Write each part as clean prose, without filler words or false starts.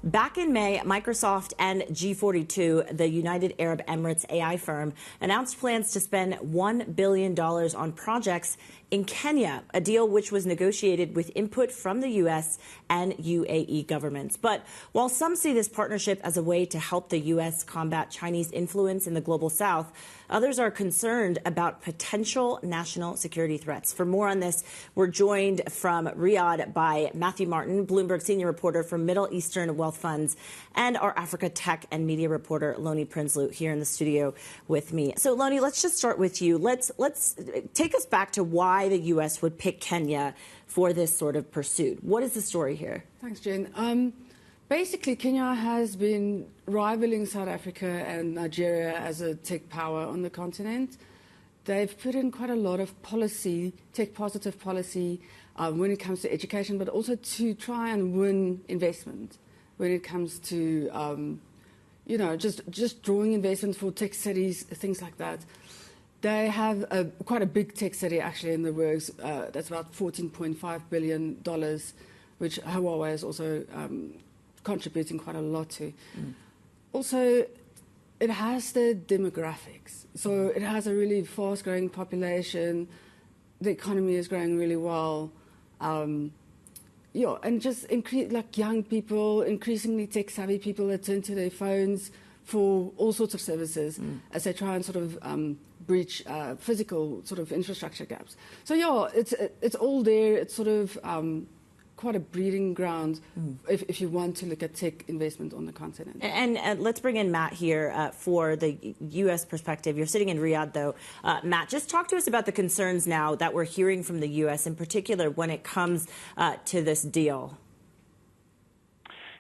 Back in May, Microsoft and G42, the United Arab Emirates AI firm, announced plans to spend $1 billion on projects in Kenya, a deal which was negotiated with input from the U.S. and UAE governments. But while some see this partnership as a way to help the U.S. combat Chinese influence in the global south, others are concerned about potential national security threats. For more on this, we're joined from Riyadh by Matthew Martin, Bloomberg senior reporter for Middle Eastern Wealth Funds, and our Africa tech and media reporter, Loni Prinsloo, here in the studio with me. So, Loni, let's just start with you. Let's take us back to why the U.S. would pick Kenya for this sort of pursuit. What is the story here? Thanks, Jen. Basically, Kenya has been rivaling South Africa and Nigeria as a tech power on the continent. They've put in quite a lot of policy, tech-positive policy, when it comes to education, but also to try and win investment when it comes to, just drawing investment for tech cities, things like that. They have quite a big tech city actually in the works. That's about $14.5 billion, which Huawei is also contributing quite a lot to. Also, it has the demographics. So it has a really fast-growing population. The economy is growing really well. And just young people, increasingly tech-savvy people that turn to their phones for all sorts of services as they try and sort of breach physical sort of infrastructure gaps. So yeah, it's all there. It's sort of quite a breeding ground if you want to look at tech investment on the continent. And let's bring in Matt here for the U.S. perspective. You're sitting in Riyadh, though. Matt, just talk to us about the concerns now that we're hearing from the U.S., in particular when it comes to this deal.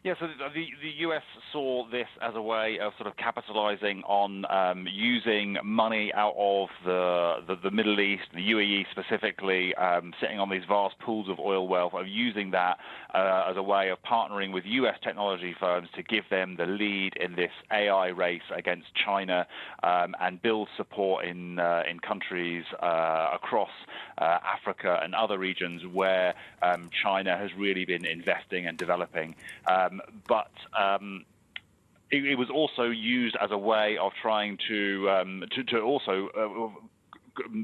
Yeah, so the U.S. saw this as a way of sort of capitalizing on using money out of the Middle East, the UAE specifically, sitting on these vast pools of oil wealth, of using that as a way of partnering with U.S. technology firms to give them the lead in this AI race against China and build support in countries across Africa and other regions where China has really been investing and developing. But it was also used as a way of trying to also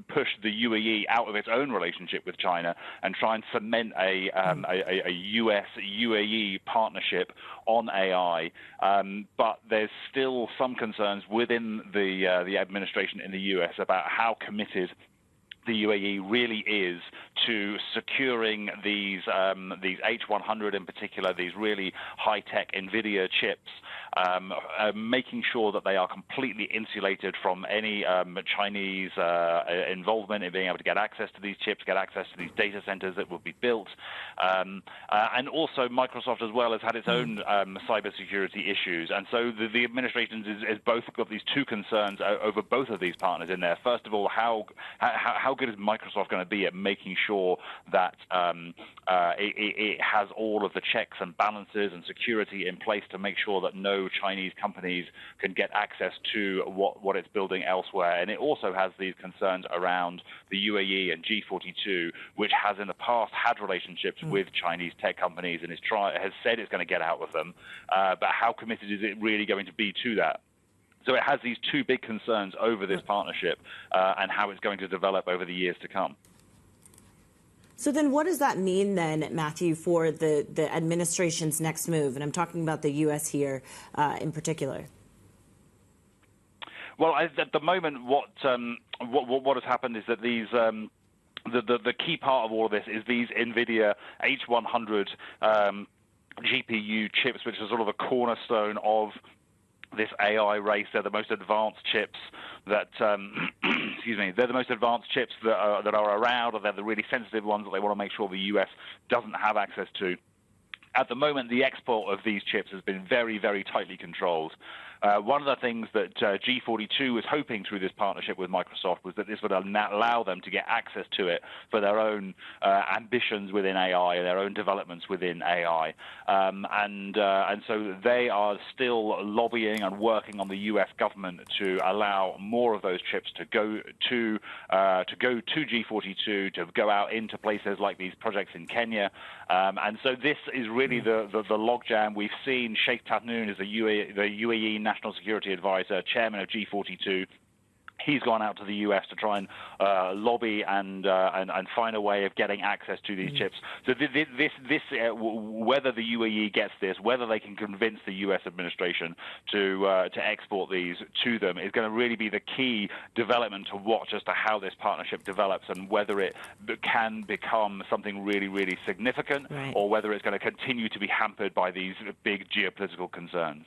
push the UAE out of its own relationship with China and try and cement a US-UAE partnership on AI. But there's still some concerns within the administration in the US about how committed the UAE really is to securing these H100 in particular, these really high-tech NVIDIA chips, making sure that they are completely insulated from any Chinese involvement in being able to get access to these chips, get access to these data centers that will be built. And also Microsoft as well has had its own cybersecurity issues. And so the administration has both got these two concerns over both of these partners in there. First of all, how good is Microsoft going to be at making sure that it has all of the checks and balances and security in place to make sure that no Chinese companies can get access to what it's building elsewhere. And it also has these concerns around the UAE and G42, which has in the past had relationships with Chinese tech companies and has said it's going to get out of them. But how committed is it really going to be to that? So it has these two big concerns over this partnership and how it's going to develop over the years to come. So then what does that mean then, Matthew, for the administration's next move? And I'm talking about the U.S. here in particular. Well, at the moment, what has happened is that these the key part of all of this is these NVIDIA H100 GPU chips, which are sort of a cornerstone of this AI race. They're the most advanced chips that, they're the most advanced chips that are around, or they're the really sensitive ones that they want to make sure the U.S. doesn't have access to. At the moment, the export of these chips has been very, very tightly controlled. One of the things that G42 was hoping through this partnership with Microsoft was that this would allow them to get access to it for their own ambitions within AI and their own developments within AI. And so they are still lobbying and working on the U.S. government to allow more of those chips to go to G42, to go out into places like these projects in Kenya. And so this is really really the logjam. We've seen Sheikh Tahnoon is the UAE National Security Advisor, chairman of G42. He's gone out to the U.S. to try and lobby and find a way of getting access to these chips. So whether the UAE gets this, whether they can convince the U.S. administration to export these to them, is going to really be the key development to watch as to how this partnership develops and whether it can become something really, really significant, or whether it's going to continue to be hampered by these big geopolitical concerns.